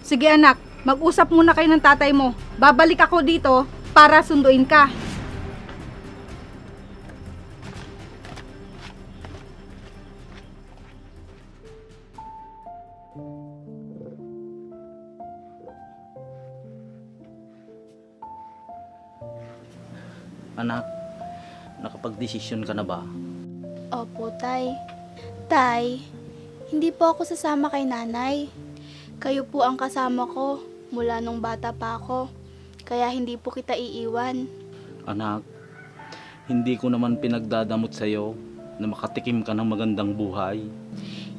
Sige anak, mag-usap muna kayo ng tatay mo. Babalik ako dito para sunduin ka. Anak, nakapag-desisyon ka na ba? Opo, Tay. Tay, hindi po ako sasama kay nanay. Kayo po ang kasama ko mula nung bata pa ako. Kaya hindi po kita iiwan. Anak, hindi ko naman pinagdadamot sa'yo na makatikim ka ng magandang buhay.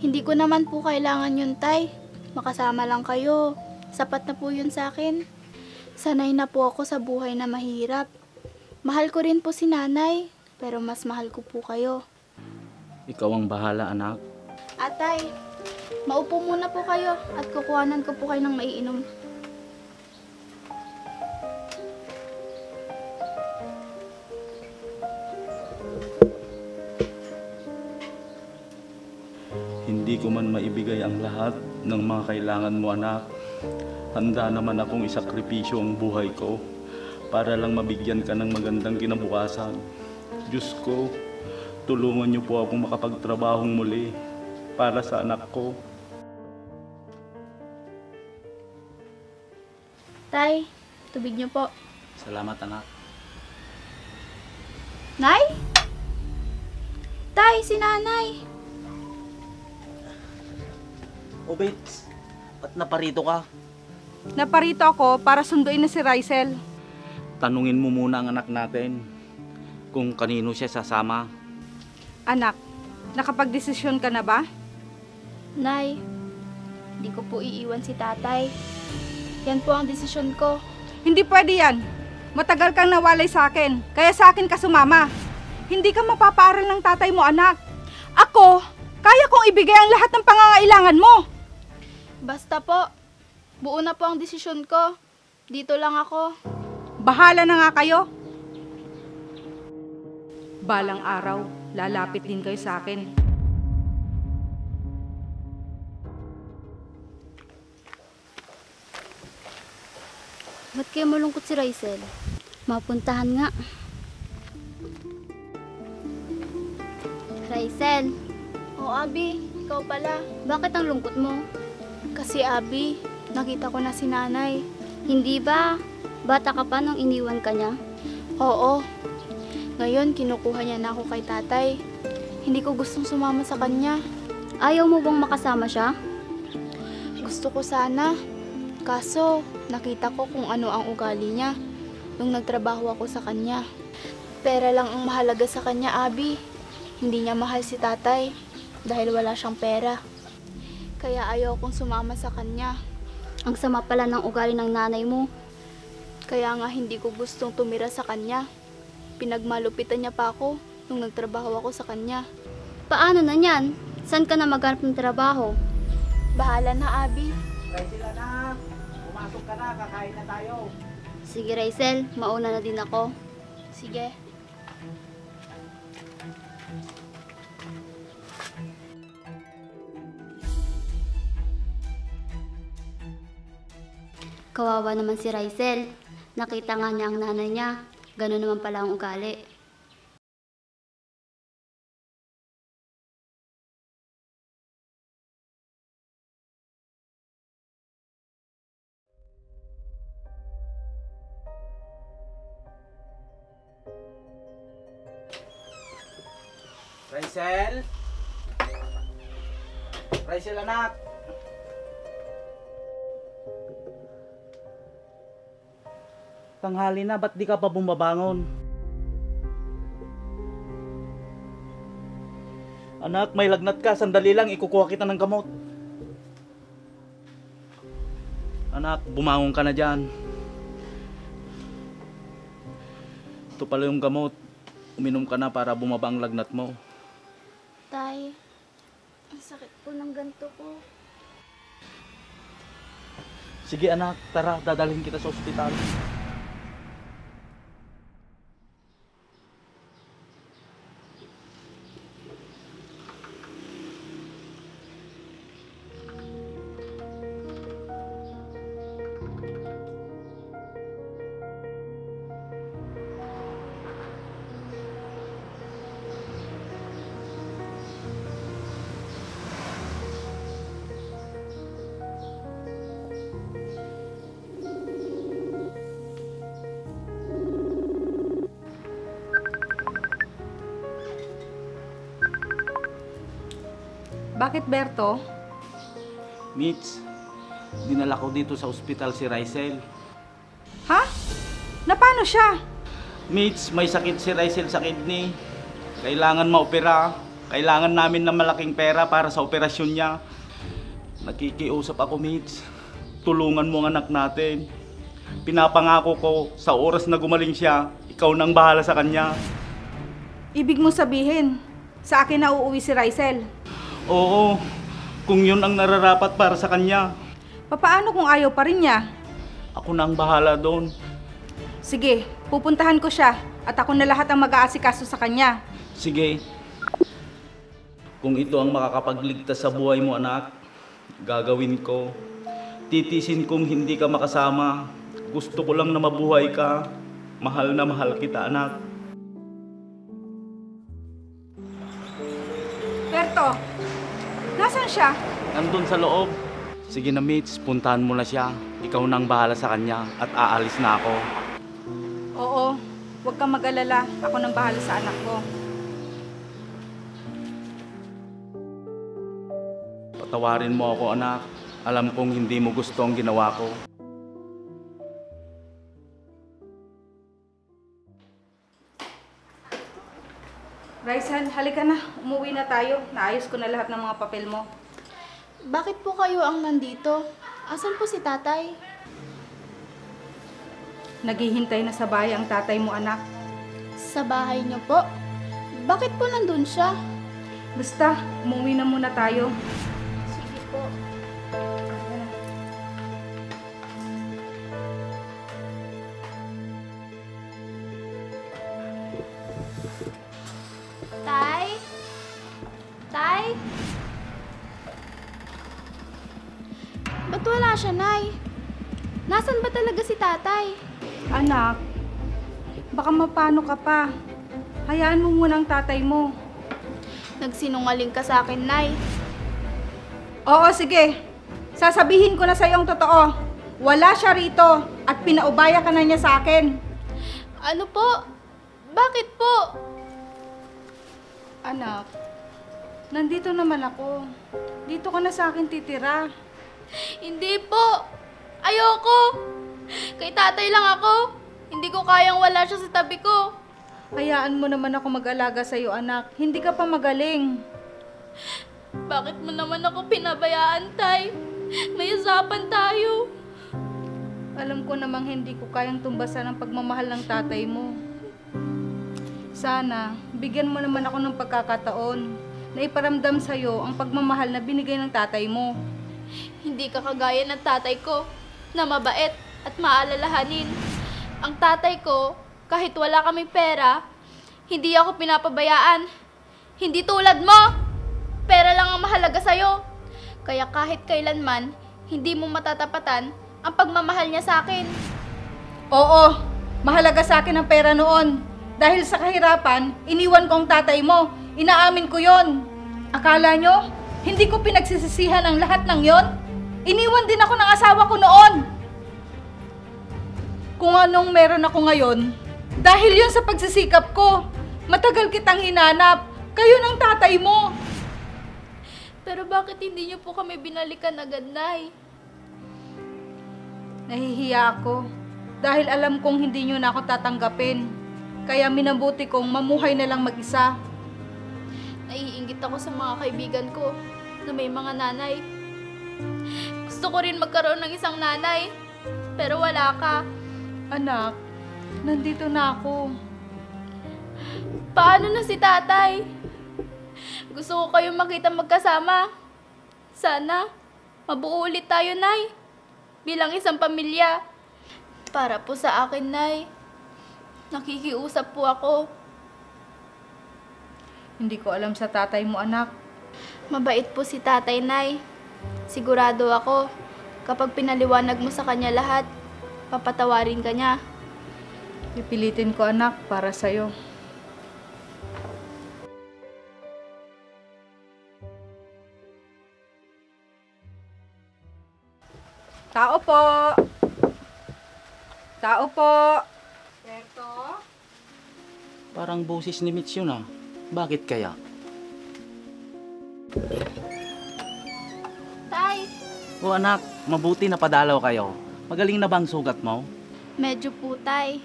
Hindi ko naman po kailangan yun, Tay. Makasama lang kayo. Sapat na po yun sa akin. Sanay na po ako sa buhay na mahirap. Mahal ko rin po si nanay, pero mas mahal ko po kayo. Ikaw ang bahala, anak. Atay, maupo muna po kayo at kukuhanan ko po kayo ng maiinom. Hindi ko man maibigay ang lahat ng mga kailangan mo, anak. Handa naman akong isakripisyo ang buhay ko para lang mabigyan ka ng magandang kinabukasan. Diyos ko, tulungan niyo po akong makapagtrabahong muli para sa anak ko. Tay, tubig niyo po. Salamat, anak. Nay? Tay, si nanay. Obits, ba't naparito ka? Naparito ako para sunduin na si Rysel. Tanungin mo muna ang anak natin kung kanino siya sasama. Anak, nakapagdesisyon ka na ba? Nay, hindi ko po iiwan si tatay. Yan po ang desisyon ko. Hindi pwede yan. Matagal kang nawalay sa akin, kaya sa akin ka sumama. Hindi ka mapapaaral ng tatay mo, anak. Ako, kaya kong ibigay ang lahat ng pangangailangan mo. Basta po, buo na po ang desisyon ko. Dito lang ako. Bahala na nga kayo. Balang araw, lalapit din kayo sa akin. Ba't kayo malungkot si Rysel? Mapuntahan nga. Rysel, O Abi, ikaw pala. bakit ang lungkot mo? Kasi Abi, nakita ko na si nanay. Hindi ba? Bata ka pa nung iniwan ka niya? Oo. Ngayon, kinukuha niya na ako kay tatay. Hindi ko gustong sumama sa kanya. Ayaw mo bang makasama siya? Gusto ko sana. Kaso, nakita ko kung ano ang ugali niya nung nagtrabaho ako sa kanya. Pera lang ang mahalaga sa kanya, Abi. Hindi niya mahal si tatay dahil wala siyang pera. Kaya ayaw kong sumama sa kanya. Ang sama pala ng ugali ng nanay mo. Kaya nga hindi ko gustong tumira sa kanya. Pinagmalupitan niya pa ako nung nagtrabaho ako sa kanya. Paano na yan? Saan ka na maghanap ng trabaho? Bahala na, Abi. Rysel, anak, pumasok ka na, kakain na tayo. Sige Rysel, mauna na din ako. Sige. Kawawa naman si Rysel. Nakita nga niya ang nanay niya. Ganun naman pala ang ugali. Rysel? Rysel, anak. Tanghali na, ba't di ka pa bumabangon? Anak, may lagnat ka. Sandali lang, ikukuha kita ng gamot. Anak, bumangon ka na dyan. Ito pala yung gamot. Uminom ka na para bumaba ang lagnat mo. Tay, ang sakit po ng ganto ko. Sige anak, tara, dadalhin kita sa ospital. Bakit, Berto? Mitch, dinala ko dito sa ospital si Rysel. Ha? Na paano siya? Mitch, may sakit si Rysel sa kidney. Kailangan maopera. Kailangan namin ng malaking pera para sa operasyon niya. Nakikiusap ako, Mitch. Tulungan mo ang anak natin. Pinapangako ko, sa oras na gumaling siya, ikaw nang bahala sa kanya. Ibig mo sabihin, sa akin na uuwi si Rysel. Oo, kung yun ang nararapat para sa kanya. Papaano kung ayaw pa rin niya? Ako na ang bahala doon. Sige, pupuntahan ko siya at ako na lahat ang mag-aasikaso sa kanya. Sige. Kung ito ang makakapagligtas sa buhay mo, anak, gagawin ko. Titisin kong hindi ka makasama. Gusto ko lang na mabuhay ka. Mahal na mahal kita, anak. Berto, nasaan siya? Nandun sa loob. Sige na, Mitch, puntahan mo na siya. Ikaw nang bahala sa kanya at aalis na ako. Oo, huwag kang mag-alala. Ako nang bahala sa anak ko. Patawarin mo ako, anak. Alam kong hindi mo gusto ang ginawa ko. Rysel, halika na. Umuwi na tayo. Naayos ko na lahat ng mga papel mo. Bakit po kayo ang nandito? Asan po si tatay? Naghihintay na sa bahay ang tatay mo, anak. Sa bahay niyo po? Bakit po nandun siya? Basta, umuwi na muna tayo. Sige po. Tay? Tay? Ba't wala siya, Nay? Nasaan ba talaga si tatay? Anak, baka mapano ka pa. Hayaan mo muna ang tatay mo. Nagsinungaling ka sa akin, Nay. Oo, sige. Sasabihin ko na sa iyong totoo. Wala siya rito at pinaubaya ka na niya sa akin. Ano po? Bakit po? Anak, nandito naman ako. Dito ka na sa akin titira. Hindi po. Ayoko. Kay tatay lang ako. Hindi ko kayang wala siya sa tabi ko. Hayaan mo naman ako mag-alaga sa iyo, anak. Hindi ka pa magaling. Bakit mo naman ako pinabayaan, Tay? May usapan tayo. Alam ko namang hindi ko kayang tumbasan ang pagmamahal ng tatay mo. Sana, bigyan mo naman ako ng pagkakataon na iparamdam sa iyo ang pagmamahal na binigay ng tatay mo. Hindi ka kagaya ng tatay ko na mabait at maalalahanin. Ang tatay ko, kahit wala kaming pera, hindi ako pinapabayaan. Hindi tulad mo. Pera lang ang mahalaga sa'yo. Kaya kahit kailanman, hindi mo matatapatan ang pagmamahal niya sa akin. Oo, mahalaga sa akin ang pera noon. Dahil sa kahirapan, iniwan ko ang tatay mo. Inaamin ko yon. Akala nyo, hindi ko pinagsisisihan ang lahat ng yon? Iniwan din ako ng asawa ko noon. Kung anong meron ako ngayon, dahil yun sa pagsisikap ko, matagal kitang hinanap. Kayo ng tatay mo. Pero bakit hindi niyo po kami binalikan agad, Nay? Nahihiya ako dahil alam kong hindi nyo na ako tatanggapin. Kaya minabuti kong mamuhay na lang mag-isa. Naiinggit ako sa mga kaibigan ko na may mga nanay. Gusto ko rin magkaroon ng isang nanay, pero wala ka. Anak, nandito na ako. Paano na si tatay? Gusto ko kayong makita magkasama. Sana, mabuo ulit tayo, Nay. Bilang isang pamilya. Para po sa akin, Nay. Nakikiusap po ako. Hindi ko alam sa tatay mo, anak. Mabait po si tatay, Nay. Sigurado ako, kapag pinaliwanag mo sa kanya lahat, papatawarin ka niya. Pipilitin ko, anak, para sa'yo. Tao po! Tao po! Berto? Parang boses ni Mitch yun, ah. Bakit kaya? O anak, mabuti na padalaw kayo. Magaling na bang sugat mo? Medyo po, tay.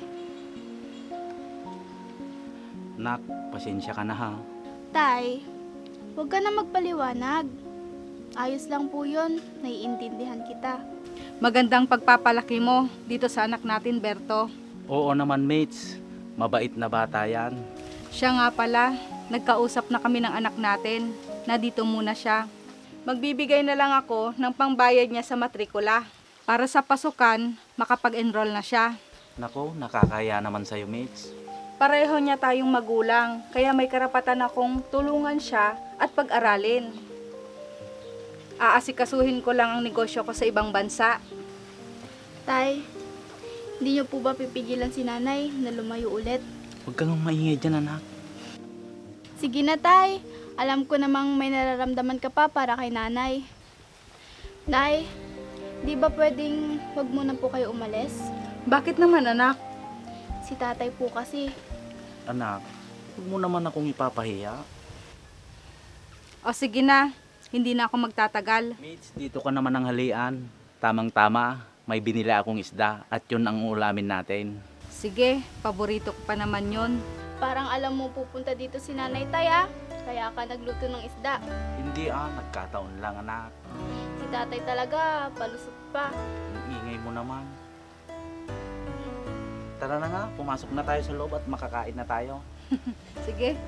Nak, pasensya ka na ha. Tay, huwag ka na magpaliwanag. Ayos lang po yun, naiintindihan kita. Magandang pagpapalaki mo dito sa anak natin, Berto. Oo naman mates, mabait na bata yan. Siya nga pala, nagkausap na kami ng anak natin na dito muna siya. Magbibigay na lang ako ng pangbayad niya sa matrikula para sa pasukan makapag-enroll na siya. Nako, nakakaya naman sa'yo mates. Pareho niya tayong magulang, kaya may karapatan akong tulungan siya at pag-aralin. Aasikasuhin ko lang ang negosyo ko sa ibang bansa. Tay, hindi niyo po ba pipigilan si nanay na lumayo ulit? Huwag kang maingay dyan anak. Sige na, tay. Alam ko namang may nararamdaman ka pa para kay nanay. Nay, di ba pwedeng wag muna po kayo umalis? Bakit naman, anak? Si tatay po kasi. Anak, huwag mo naman akong ipapahiya. O sige na, hindi na ako magtatagal. Mates, dito ka naman ang halian. Tamang-tama, may binili akong isda at yun ang ulamin natin. Sige, paborito ko pa naman yon. Parang alam mo pupunta dito si nanay, tay, ah. Kaya ka nagluto ng isda. Hindi nagkataon lang anak. Si tatay talaga, palusot pa. Ang ingay mo naman. Tara na nga, pumasok na tayo sa loob at makakain na tayo. Sige.